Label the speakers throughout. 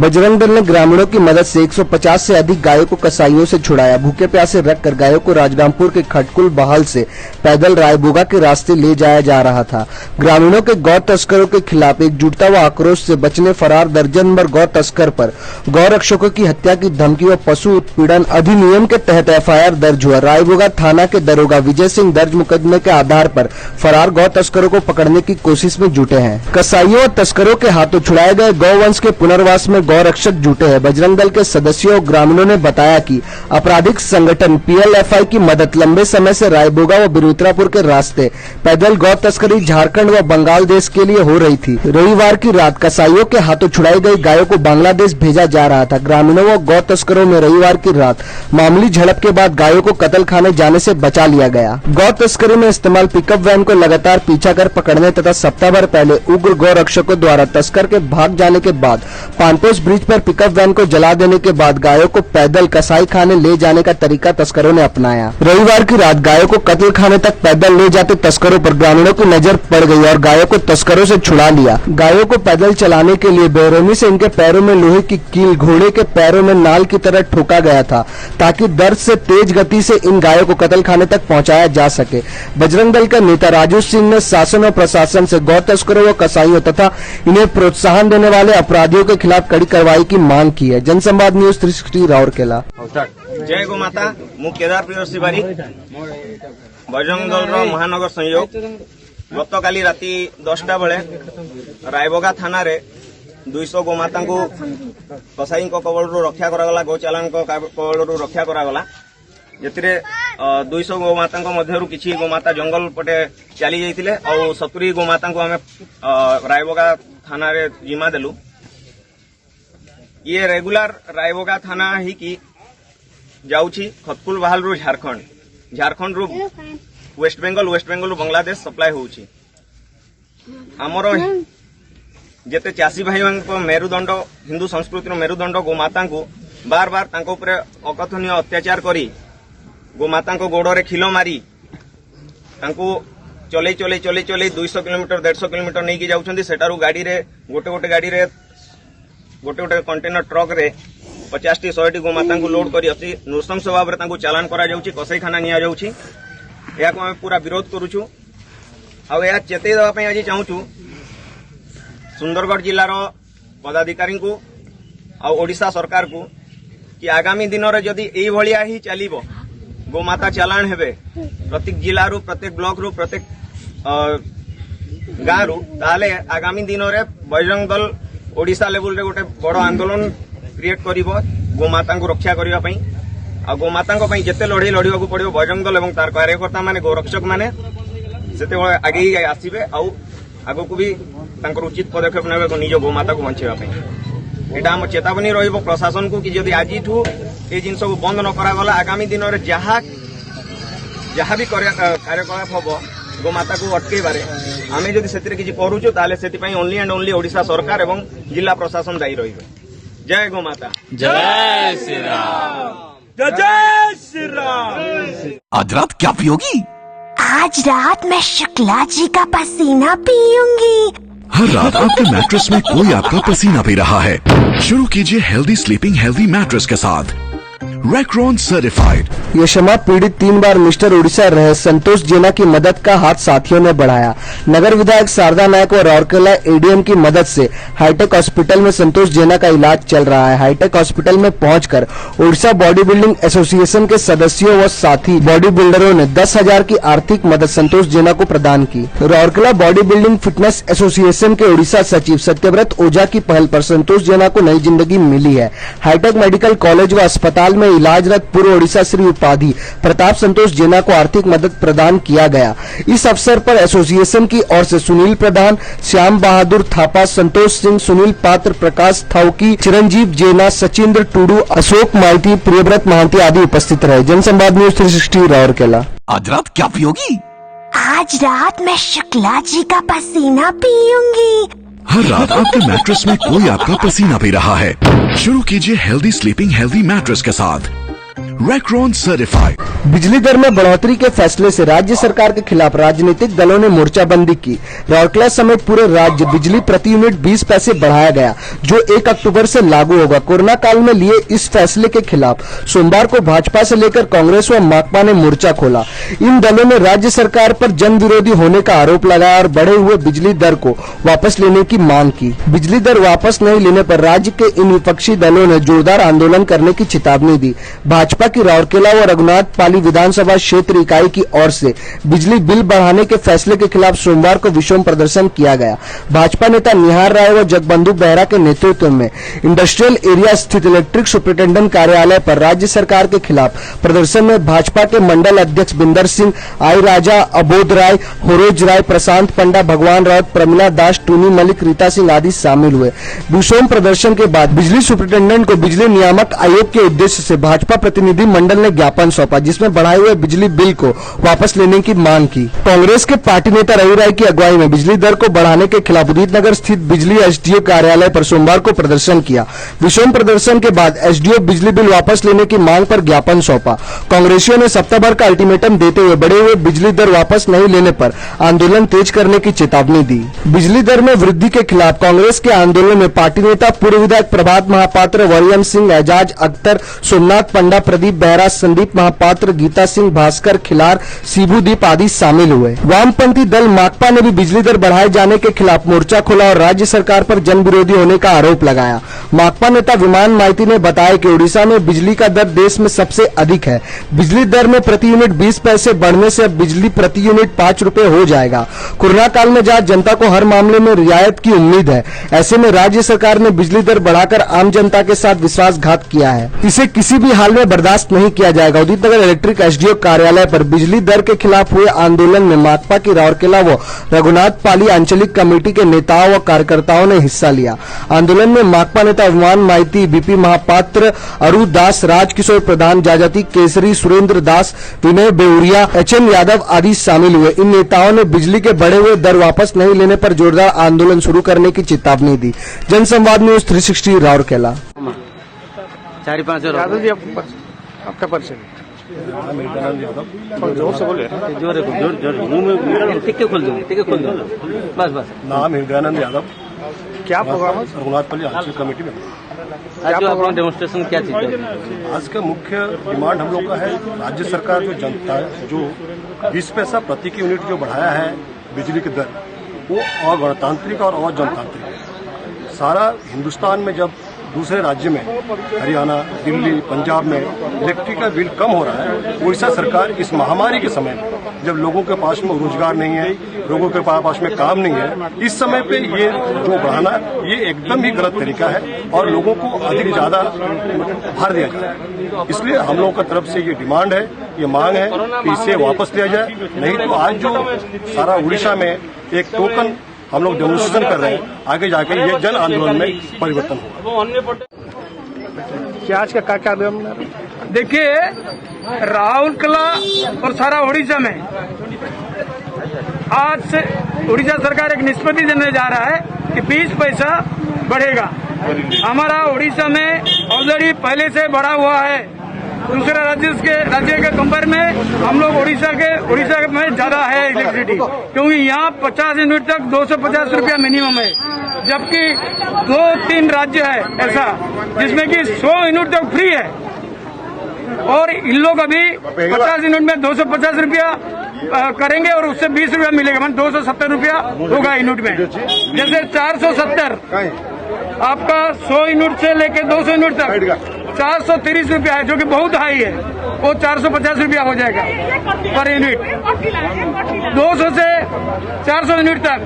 Speaker 1: बजरंग दल ने ग्रामीणों की मदद से 150 से अधिक गायों को कसाईयों से छुड़ाया। भूखे प्यासे रखकर गायों को राजरामपुर के खटकुल बहाल से पैदल रायबोगा के रास्ते ले जाया जा रहा था। ग्रामीणों के गौ तस्करों के खिलाफ एकजुटता व आक्रोश से बचने फरार दर्जन भर गौ तस्कर पर गौ रक्षकों की हत्या की धमकी व पशु उत्पीड़न अधिनियम के तहत FIR दर्ज हुआ। रायबोगा थाना के दरोगा विजय सिंह दर्ज मुकदमे के आधार पर फरार गौ तस्करों को पकड़ने की कोशिश में जुटे हैं। कसाईयों और तस्करों के हाथों छुड़ाए गए गौवंश के पुनर्वास में गौ रक्षक जुटे हैं। बजरंग दल के सदस्यों और ग्रामीणों ने बताया कि आपराधिक संगठन PLFI की मदद लंबे समय से रायबोगा व बिरुत्रापुर के रास्ते पैदल गौ तस्करी झारखंड व बंगाल देश के लिए हो रही थी। रविवार की रात कसाईयों के हाथों छुड़ाई गई गायों को बांग्लादेश भेजा जा रहा था। ग्रामीणों व गौ तस्करों में रविवार की रात मामूली झड़प के बाद गायों को कत्ल खाने जाने से बचा लिया गया। गौ तस्करी में इस्तेमाल पिकअप वैन को लगातार पीछा कर पकड़ने तथा सप्ताह भर पहले उग्र गौ रक्षकों द्वारा तस्कर के भाग जाने के बाद पानपोस्ट ब्रिज पर पिकअप वैन को जला देने के बाद गायों को पैदल कसाई खाने ले जाने का तरीका तस्करों ने अपनाया। रविवार की रात गायों को कत्ल खाने तक पैदल ले जाते तस्करों पर ग्रामीणों की नजर पड़ गई और गायों को तस्करों से छुड़ा लिया। गायों को पैदल चलाने के लिए बेरहमी से इनके पैरों में लोहे की कील घोड़े के पैरों में नाल की तरह ठोका गया था ताकि दर्द से तेज गति से इन गायों को कत्ल खाने तक पहुंचाया जा सके। बजरंग दल का नेता राजू सिंह ने शासन और प्रशासन से गौ तस्करों व कसाईयों तथा इन्हें प्रोत्साहन देने वाले अपराधियों के खिलाफ कड़ी कार्रवाई की मांग की है। जनसंवाद न्यूज 360 राउरकेला।
Speaker 2: जय गो माता मु केदार प्रियसी बारी बजरंग दल महानगर संयोग गत काली राति 10टा बेले रायबोगा थाना रे 200 गोमाता को कसाई कबल रक्षा करागला गोचालान कबल रक्षा करागला जेतिरे 200 गोमाता मध्यरु किछि गोमाता जंगल पटे चली जाइतिले और 70 गोमाता को हमें रायबोगा थाना रे जिम्मा देलु। ये रेगुलर रायबोगा थाना ही की जाउछि खतकुल बहाल रु झारखंड रु वेस्ट बेंगल रु बांग्लादेश सप्लाई होउछि। हमर जेते चासी भाई मेरुदंड हिंदू संस्कृतिर मेरुदंड गोमाता को बार बार तांको उपरे अकथनीय अत्याचार करी गोमाता को गोड़े खिल मारी तांको चले 200 किलोमीटर 150 किलोमीटर नहीं जाउछंदी। सेटारू गाड़ी रे गोटे गाड़ी रे गोटे कंटेनर ट्रक रे 50 100 गोमाता को लोड करी अति नृशंस भाव में तांको चालान करा जाउछि कसाईखाना निया जाउछि। या को हम पूरा विरोध करूछु आ या चेतई देवा पई आज चाहूछु सुंदरगढ़ जिल्लार पदाधिकारी को आ ओडिशा सरकार को कि आगामी दिन में जदि एई भलिया ही चलिबो गोमाता चालान हेबे प्रत्येक जिल्ला रु प्रत्येक ब्लॉक रु प्रत्येक गाँव रु ताले आगामी दिन में बजरंग दल ओडिशा लेवल रे गोटे बड़ आंदोलन क्रिएट करिवो गोमाता को रक्षा करिवा पई आ गोमाता को पई जेते लड़ाई लड़िबा को पड़िबो बजरंग दल एवं तार कार्यकर्ता माने गोरक्षक माने सेते आगे आसीबे आ आगो को भी तांकर उचित पदक्षेप नेबे निज गोमाता को बंचेवा पई। एटा हम चेतावनी रहिबो प्रशासन को कि जदि आज ए जिनस को बंद न करा गला आगामी दिन में जहाँ भी कार्यकलाप हम गोमाता को अटके बारे आम जदि से करूचु ताले से ओनली एंड ओनली ओडिशा सरकार एवं जिला प्रशासन दायी रहिबे। जय गोमाता
Speaker 3: जय श्री राम
Speaker 2: जय श्री राम।
Speaker 3: आज रात क्या पियोगी?
Speaker 4: आज रात मैं शुक्ला जी का पसीना पीऊंगी।
Speaker 5: हर रात आपके मैट्रेस में कोई आपका पसीना पी रहा है। शुरू कीजिए हेल्दी स्लीपिंग हेल्दी मैट्रेस के साथ रैक्रॉन सर्टिफाइड।
Speaker 1: ये क्षमा पीड़ित 3 बार मिस्टर उड़ीसा रहे संतोष जेना की मदद का हाथ साथियों ने बढ़ाया। नगर विधायक शारदा नायक और राउरकेला ADM की मदद से हाईटेक हॉस्पिटल में संतोष जेना का इलाज चल रहा है। हाईटेक हॉस्पिटल में पहुंचकर उड़ीसा बॉडी बिल्डिंग एसोसिएशन के सदस्यों व साथी बॉडी बिल्डरों ने 10,000 की आर्थिक मदद संतोष जेना को प्रदान की। Rourkela body building fitness association के उड़ीसा सचिव सत्यव्रत ओझा की पहल पर संतोष जेना को नई जिंदगी मिली है। हाईटेक मेडिकल कॉलेज व अस्पताल में इलाजरत पूर्व ओडिशा श्री उपाधि प्रताप संतोष जेना को आर्थिक मदद प्रदान किया गया। इस अवसर पर एसोसिएशन की ओर से सुनील प्रधान, श्याम बहादुर थापा, संतोष सिंह, सुनील पात्र, प्रकाश थाउकी, चिरंजीव जेना, सचिंद्र टुडू, अशोक माइती, प्रियव्रत महांती आदि उपस्थित रहे। जनसंवाद न्यूज 360 राउरकेला।
Speaker 3: आज रात क्या पियोगी?
Speaker 4: आज रात मैं शुक्ला जी का पसीना पीऊंगी।
Speaker 5: हर रात आपके मैट्रेस में कोई आपका पसीना पी रहा है। शुरू कीजिए हेल्दी स्लीपिंग हेल्दी मैट्रेस के साथ Recron certified.
Speaker 1: बिजली दर में बढ़ोतरी के फैसले से राज्य सरकार के खिलाफ राजनीतिक दलों ने मोर्चाबंदी की। राउरकेला समेत पूरे राज्य बिजली प्रति यूनिट 20 पैसे बढ़ाया गया, जो 1 अक्टूबर से लागू होगा। कोरोना काल में लिए इस फैसले के खिलाफ सोमवार को भाजपा से लेकर कांग्रेस व माकपा ने मोर्चा खोला। इन दलों ने राज्य सरकार पर जन विरोधी होने का आरोप लगाया और बढ़े हुए बिजली दर को वापस लेने की मांग की। बिजली दर वापस नहीं लेने पर राज्य के इन विपक्षी दलों ने जोरदार आंदोलन करने की चेतावनी दी। भाजपा की राउरकेला व रघुनाथ पाली विधानसभा क्षेत्र इकाई की ओर से बिजली बिल बढ़ाने के फैसले के खिलाफ सोमवार को विक्षोभ प्रदर्शन किया गया। भाजपा नेता निहार राय व जगबंधु बेहरा के नेतृत्व में इंडस्ट्रियल एरिया स्थित इलेक्ट्रिक सुपरिटेंडेंट कार्यालय पर राज्य सरकार के खिलाफ प्रदर्शन में भाजपा के मंडल अध्यक्ष बिंदर सिंह, आई राजा, अबोध राय, होरोज राय, प्रशांत पंडा, भगवान राउत, प्रमिला दास, टूनी मलिक, रीता सिंह आदि शामिल हुए। विक्षोभ प्रदर्शन के बाद बिजली सुपरिटेंडेंट को बिजली नियामक आयोग के उद्देश्य से भाजपा प्रतिनिधि मंडल ने ज्ञापन सौंपा, जिसमें बढ़ाए हुए बिजली बिल को वापस लेने की मांग की। कांग्रेस के पार्टी नेता रवि राय की अगुवाई में बिजली दर को बढ़ाने के खिलाफ उदित नगर स्थित बिजली एसडीओ कार्यालय पर सोमवार को प्रदर्शन किया। विक्षोभ प्रदर्शन के बाद एसडीओ बिजली बिल वापस लेने की मांग पर ज्ञापन सौंपा। कांग्रेसियों ने सप्ताह भर का अल्टीमेटम देते हुए बढ़े हुए बिजली दर वापस नहीं लेने पर आंदोलन तेज करने की चेतावनी दी। बिजली दर में वृद्धि के खिलाफ कांग्रेस के आंदोलन में पार्टी नेता पूर्व विधायक प्रभात महापात्र, वरियम सिंह, एजाज अख्तर, सोमनाथ पंडा, प्रदीप बेहरा, संदीप महापात्र, गीता सिंह, भास्कर खिलार, शिबूदीप आदि शामिल हुए। वामपंथी दल माकपा ने भी बिजली दर बढ़ाए जाने के खिलाफ मोर्चा खोला और राज्य सरकार पर जन विरोधी होने का आरोप लगाया। माकपा नेता विमान माइती ने बताया कि ओडिशा में बिजली का दर देश में सबसे अधिक है। बिजली दर में प्रति यूनिट 20 पैसे बढ़ने से अब बिजली प्रति यूनिट 5 रुपए हो जाएगा। कोरोना काल में जहां जनता को हर मामले में रियायत की उम्मीद है, ऐसे में राज्य सरकार ने बिजली दर बढ़ाकर आम जनता के साथ विश्वासघात किया है। इसे किसी भी हाल में बर्दाश्त नहीं किया जाएगा। उदित नगर इलेक्ट्रिक एसडीओ कार्यालय पर बिजली दर के खिलाफ हुए आंदोलन में माकपा की राउरकेला व रघुनाथ पाली आंचलिक कमेटी के नेताओं व कार्यकर्ताओं ने हिस्सा लिया। आंदोलन में माकपा नेता विमान माइती, बीपी महापात्र, अरु दास, राजकिशोर प्रधान, जाजाति केसरी, सुरेंद्र दास, विनय बेउरिया, एचएन यादव आदि शामिल हुए। इन नेताओं ने बिजली के बढ़े हुए दर वापस नहीं लेने पर जोरदार आंदोलन शुरू करने की चेतावनी दी। जनसंवाद न्यूज 360 राउरकेला।
Speaker 6: 4-5
Speaker 7: यादव जी आपका परिचय जोर से बोले।
Speaker 6: जोर मुंह में टिक्के खोल दो बस।
Speaker 7: नाम हिंदानंद यादव। क्या प्रोग्राम है? रघुनाथ पाली आंचलिक कमेटी में।
Speaker 6: आज जो अपना डेमोन्स्ट्रेशन क्या चीज है?
Speaker 7: आज का मुख्य डिमांड हम लोग का है, राज्य सरकार जो जनता जो 20 पैसा प्रति की यूनिट जो बढ़ाया है बिजली की दर, वो अगणतांत्रिक और अजनतांत्रिक है। सारा हिंदुस्तान में जब दूसरे राज्य में हरियाणा, दिल्ली, पंजाब में इलेक्ट्रिक का बिल कम हो रहा है, ओडिशा सरकार इस महामारी के समय में जब लोगों के पास में रोजगार नहीं है, लोगों के पास में काम नहीं है, इस समय पे ये जो बढ़ाना ये एकदम ही गलत तरीका है और लोगों को अधिक ज्यादा भार दिया जा रहा है। इसलिए हम लोगों की तरफ से ये डिमांड है, ये मांग है कि इसे वापस लिया जाए। नहीं तो आज जो सारा उड़ीसा में एक टोकन हम लोग डेमोन्स्ट्रेशन कर रहे हैं, आगे जाके ये जन आंदोलन में परिवर्तन होगा। क्या आज का क्या
Speaker 8: देखिए, राउरकेला और सारा उड़ीसा में आज से उड़ीसा सरकार एक निष्पत्ति देने जा रहा है कि 20 पैसा बढ़ेगा। हमारा उड़ीसा में ऑलरेडी पहले से बढ़ा हुआ है। दूसरे राज्य के कंपेयर में हम लोग उड़ीसा में ज्यादा है इलेक्ट्रिसिटी, क्योंकि यहाँ 50 यूनिट तक 250 रुपया मिनिमम है, जबकि 2-3 राज्य है ऐसा जिसमें कि 100 यूनिट तक फ्री है। और इन लोग अभी 50 यूनिट में 250 रुपया करेंगे और उससे 20 रुपया मिलेगा, मतलब 270 रुपया होगा यूनिट में। जैसे 470 आपका 100 यूनिट से लेके 200 यूनिट तक 430 रुपया है, जो कि बहुत हाई है। वो 450 रुपया हो जाएगा पर यूनिट। 200 से 400 यूनिट तक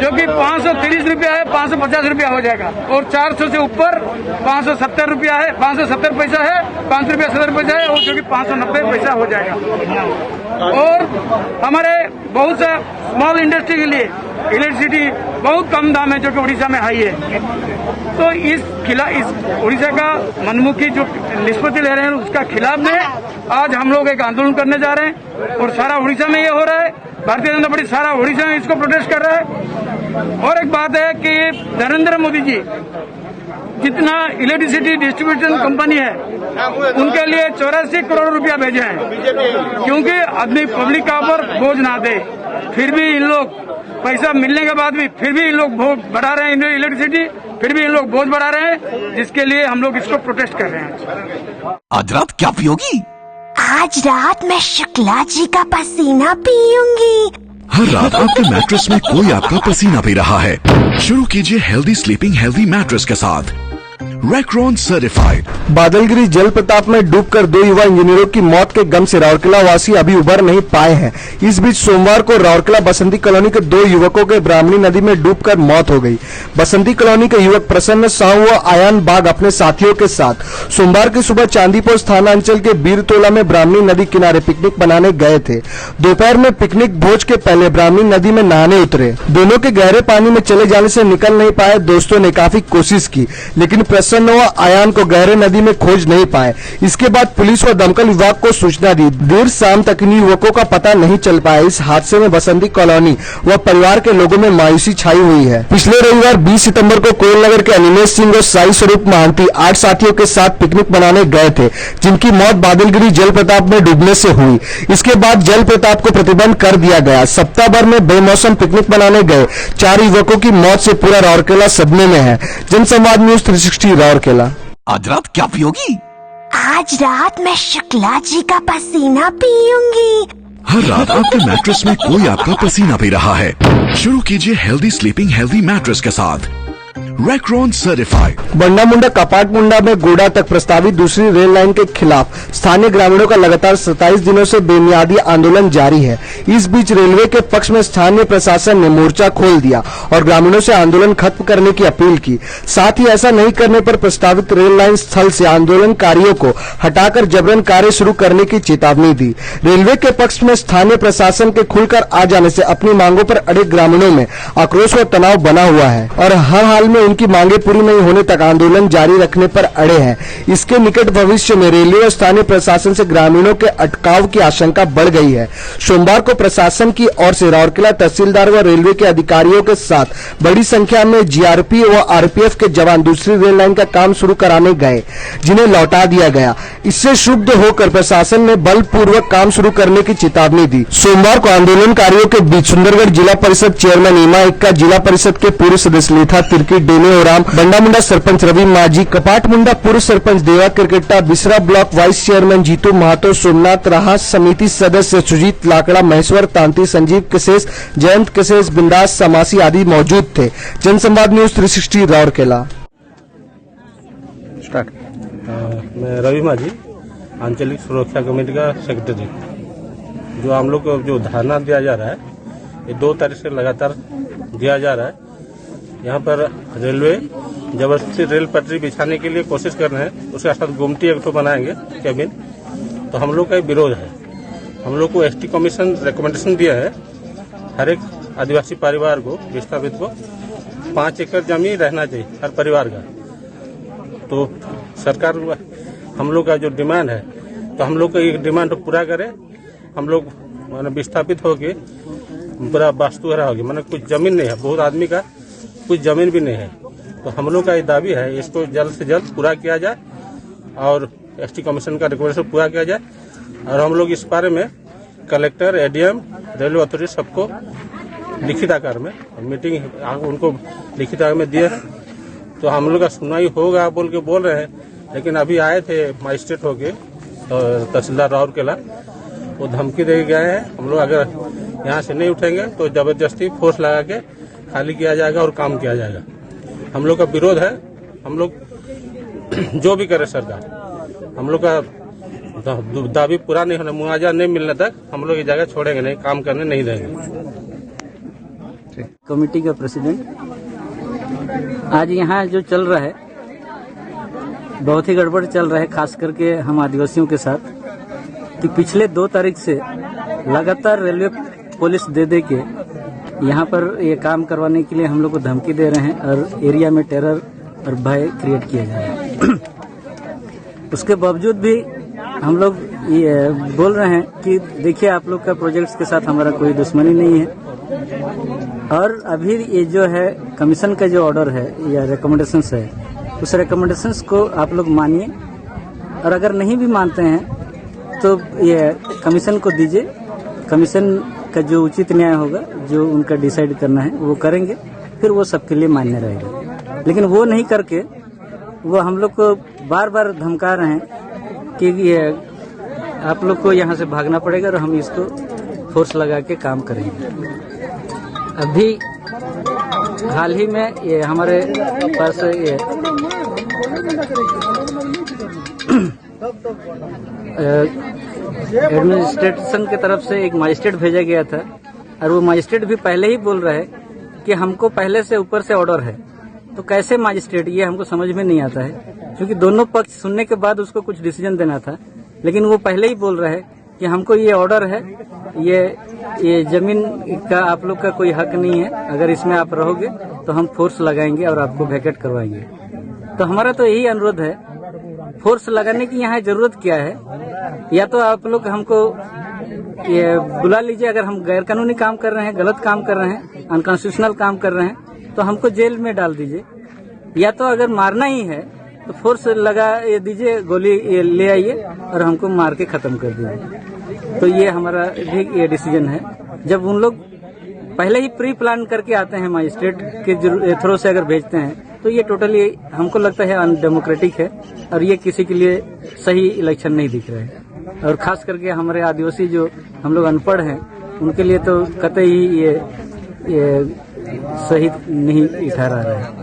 Speaker 8: जो कि 530 रुपया है, 550 रुपया हो जाएगा। और 400 से ऊपर 570 रुपया है, 570 पैसा है, 5 रुपया 70 पैसा है, और जो कि 590 पैसा हो जाएगा। और हमारे बहुत सा स्मॉल इंडस्ट्री के लिए इलेक्ट्रिसिटी बहुत कम दाम है, जो कि उड़ीसा में हाई है। तो इस उड़ीसा का मनमुखी जो निष्पत्ति ले रहे हैं उसका खिलाफ में आज हम लोग एक आंदोलन करने जा रहे हैं और सारा उड़ीसा में ये हो रहा है। भारतीय जनता पार्टी सारा उड़ीसा में इसको प्रोटेस्ट कर रहा है। और एक बात है कि नरेंद्र मोदी जी जितना इलेक्ट्रिसिटी डिस्ट्रीब्यूशन कंपनी है उनके लिए 84 करोड़ रुपया भेजे हैं, क्योंकि आदमी पब्लिक का ऊपर बोझ ना दे। फिर भी इन लोग पैसा मिलने के बाद भी फिर भी इन लोग बढ़ा रहे हैं इलेक्ट्रिसिटी, फिर भी इन लोग बोझ बढ़ा रहे हैं, जिसके लिए हम लोग इसको प्रोटेस्ट कर रहे हैं।
Speaker 3: आज रात क्या पियोगी?
Speaker 4: आज रात मैं शुक्ला जी का पसीना पीऊंगी।
Speaker 5: हर रात आपके मैट्रेस में कोई आपका पसीना पी रहा है। शुरू कीजिए हेल्दी स्लीपिंग हेल्दी मैट्रेस के साथ रैक्रॉन सर्टिफाइड।
Speaker 1: बादलगिरी जल प्रताप में डूबकर 2 युवा इंजीनियरों की मौत के गम से राउरकेला वासी अभी उबर नहीं पाए हैं। इस बीच सोमवार को राउरकेला बसंती कॉलोनी के 2 युवकों के ब्राह्मणी नदी में डूबकर मौत हो गई। बसंती कॉलोनी के युवक प्रसन्न साहू व आयान बाग अपने साथियों के साथ सोमवार की सुबह चांदीपुर थाना अंचल के बीरतोला में ब्राह्मणी नदी किनारे पिकनिक मनाने गए थे। दोपहर में पिकनिक भोज के पहले ब्राह्मणी नदी में नहाने उतरे। दोनों के गहरे पानी में चले जाने से निकल नहीं पाए। दोस्तों ने काफी कोशिश की, लेकिन प्रसन्न व आयान को गहरे नदी में खोज नहीं पाए। इसके बाद पुलिस व दमकल विभाग को सूचना दी। देर शाम तक इन युवकों का पता नहीं चल पाया। इस हादसे में बसंती कॉलोनी व परिवार के लोगों में मायूसी छाई हुई है। पिछले रविवार 20 सितंबर को कोयलनगर के अनिमेश सिंह और साई स्वरूप महांती 8 साथियों के साथ पिकनिक मनाने गए थे, जिनकी मौत बादलगिरी जल प्रताप में डूबने से हुई। इसके बाद जल प्रताप को प्रतिबंध कर दिया गया। सप्ताह भर में बेमौसम पिकनिक मनाने गए 4 युवकों की मौत से पूरा राउरकेला सदमे में है। जनसंवाद न्यूज 360 राउरकेला।
Speaker 3: आज रात क्या पियोगी?
Speaker 4: आज रात मैं शुक्ला जी का पसीना पीऊंगी।
Speaker 5: हर रात आपके मैट्रेस में कोई आपका पसीना पी रहा है। शुरू कीजिए हेल्दी स्लीपिंग हेल्दी मैट्रेस के साथ रैक्रॉन सर्टिफाइड।
Speaker 1: बंडा मुंडा कपाट मुंडा में गोडा तक प्रस्तावित दूसरी रेल लाइन के खिलाफ स्थानीय ग्रामीणों का लगातार 27 दिनों से बेमियादी आंदोलन जारी है। इस बीच रेलवे के पक्ष में स्थानीय प्रशासन ने मोर्चा खोल दिया और ग्रामीणों से आंदोलन खत्म करने की अपील की। साथ ही ऐसा नहीं करने पर प्रस्तावित रेल लाइन स्थल से आंदोलनकारियों को हटाकर जबरन कार्य शुरू करने की चेतावनी दी। रेलवे के पक्ष में स्थानीय प्रशासन के खुलकर आ जाने से अपनी मांगों पर अड़े ग्रामीणों में आक्रोश व तनाव बना हुआ है और हर हाल में उनकी मांगे पूरी नहीं होने तक आंदोलन जारी रखने पर अड़े हैं। इसके निकट भविष्य में रेलवे और स्थानीय प्रशासन से ग्रामीणों के अटकाव की आशंका बढ़ गई है। सोमवार को प्रशासन की ओर से राउरकेला तहसीलदार व रेलवे के अधिकारियों के साथ बड़ी संख्या में जीआरपी व आरपीएफ के जवान दूसरी रेल लाइन का काम शुरू कराने गए, जिन्हें लौटा दिया गया। इससे क्षुब्ध होकर प्रशासन ने बलपूर्वक काम शुरू करने की चेतावनी दी। सोमवार को आंदोलनकारियों के बीच सुंदरगढ़ जिला परिषद चेयरमैन ईमा इक्का, जिला परिषद के पूर्व सदस्य लेथा तिर्की, डेने ओराम, बंडा मुंडा सरपंच रवि माझी, कपाट मुंडा पूर्व सरपंच देवा क्रिकेटा, बिसरा ब्लॉक वाइस चेयरमैन जीतू महातो, सोमनाथ राहा, समिति सदस्य सुजीत लाकड़ा, महेश्वर तांती, संजीव किसेस, जयंत किसेस, बिंदास समासी आदि मौजूद थे। जनसंवाद न्यूज 360 राउरकेला।
Speaker 9: मैं रवि माझी, आंचलिक सुरक्षा कमेटी का सेक्रेटरी। जो हम लोग को जो धरना दिया जा रहा है, ये 2 तारीख से लगातार दिया जा रहा है। यहाँ पर रेलवे जबरदस्ती रेल पटरी बिछाने के लिए कोशिश कर रहे हैं। उसके साथ गुमटी एक तो बनाएंगे कैबिन, तो हम लोग का विरोध है। हम लोग को एसटी कमीशन रिकमेंडेशन दिया है हर एक आदिवासी परिवार को, विस्थापित को 5 एकड़ जमीन रहना चाहिए हर परिवार का। तो सरकार हम लोग का जो डिमांड है, तो हम लोग का ये डिमांड पूरा करे। हम लोग माने विस्थापित होके पूरा वास्तुहरा हो गया, माने कुछ जमीन नहीं है, बहुत आदमी का कुछ जमीन भी नहीं है। तो हम लोग का ये दावी है, इसको जल्द से जल्द पूरा किया जाए और एसटी कमीशन का रिकमेंडेशन पूरा किया जाए। और हम लोग इस बारे में कलेक्टर, एडीएम, रेलवे अथॉरिटी सबको लिखित आकार में मीटिंग उनको लिखित आकार में दिए हैं। तो हम लोग का सुनवाई होगा बोल के बोल रहे हैं, लेकिन अभी आए थे मजिस्ट्रेट होके तहसीलदार राउरकेला, वो धमकी दे गए हैं हम लोग अगर यहाँ से नहीं उठेंगे तो जबरदस्ती फोर्स लगा के खाली किया जाएगा और काम किया जाएगा। हम लोग का विरोध है। हम लोग जो भी करे सरकार, हम लोग का दावी पूरा नहीं होना, मुआवजा नहीं मिलने तक हम लोग ये जगह छोड़ेंगे नहीं, काम करने नहीं देंगे।
Speaker 6: कमेटी का प्रेसिडेंट, आज यहाँ जो चल रहा है बहुत ही गड़बड़ चल रहा है, खास करके हम आदिवासियों के साथ, कि पिछले 2 तारीख से लगातार रेलवे पुलिस दे के यहाँ पर ये काम करवाने के लिए हम लोग को धमकी दे रहे हैं और एरिया में टेरर और भय क्रिएट किया जा रहा है। उसके बावजूद भी हम लोग ये बोल रहे हैं कि देखिए आप लोग का प्रोजेक्ट्स के साथ हमारा कोई दुश्मनी नहीं है। और अभी ये जो है कमीशन का जो ऑर्डर है या रिकमेंडेशंस है, उस रिकमेंडेशंस को आप लोग मानिए, और अगर नहीं भी मानते हैं तो ये कमीशन को दीजिए। कमीशन का जो उचित न्याय होगा, जो उनका डिसाइड करना है वो करेंगे, फिर वो सबके लिए मान्य रहेगा। लेकिन वो नहीं करके वो हम लोग को बार बार धमका रहे हैं कि ये आप लोग को यहाँ से भागना पड़ेगा और हम इसको फोर्स लगा के काम करेंगे। अभी हाल ही में ये हमारे पास ये एडमिनिस्ट्रेशन की तरफ से एक मजिस्ट्रेट भेजा गया था, और वो मजिस्ट्रेट भी पहले ही बोल रहा है कि हमको पहले से ऊपर से ऑर्डर है। तो कैसे मजिस्ट्रेट, ये हमको समझ में नहीं आता है, क्योंकि दोनों पक्ष सुनने के बाद उसको कुछ डिसीजन देना था। लेकिन वो पहले ही बोल रहा है कि हमको ये ऑर्डर है, ये जमीन का आप लोग का कोई हक नहीं है, अगर इसमें आप रहोगे तो हम फोर्स लगाएंगे और आपको वैकेट करवाएंगे। तो हमारा तो यही अनुरोध है, फोर्स लगाने की यहाँ जरूरत क्या है? या तो आप लोग हमको ये बुला लीजिए, अगर हम गैर कानूनी काम कर रहे हैं, गलत काम कर रहे हैं, अनकॉन्स्टिट्यूशनल काम कर रहे हैं, तो हमको जेल में डाल दीजिए। या तो अगर मारना ही है तो फोर्स लगा दीजिए, गोली ले आइए और हमको मार के खत्म कर दीजिए। तो ये हमारा भी ये डिसीजन है। जब उन लोग पहले ही प्री प्लान करके आते हैं, मजिस्ट्रेट के थ्रू से अगर भेजते हैं, तो ये टोटली हमको लगता है अनडेमोक्रेटिक है, और ये किसी के लिए सही इलेक्शन नहीं दिख रहा है। और खास करके हमारे आदिवासी जो हम लोग अनपढ़ हैं, उनके लिए तो कतई ये सही नहीं ठहरा रहा है।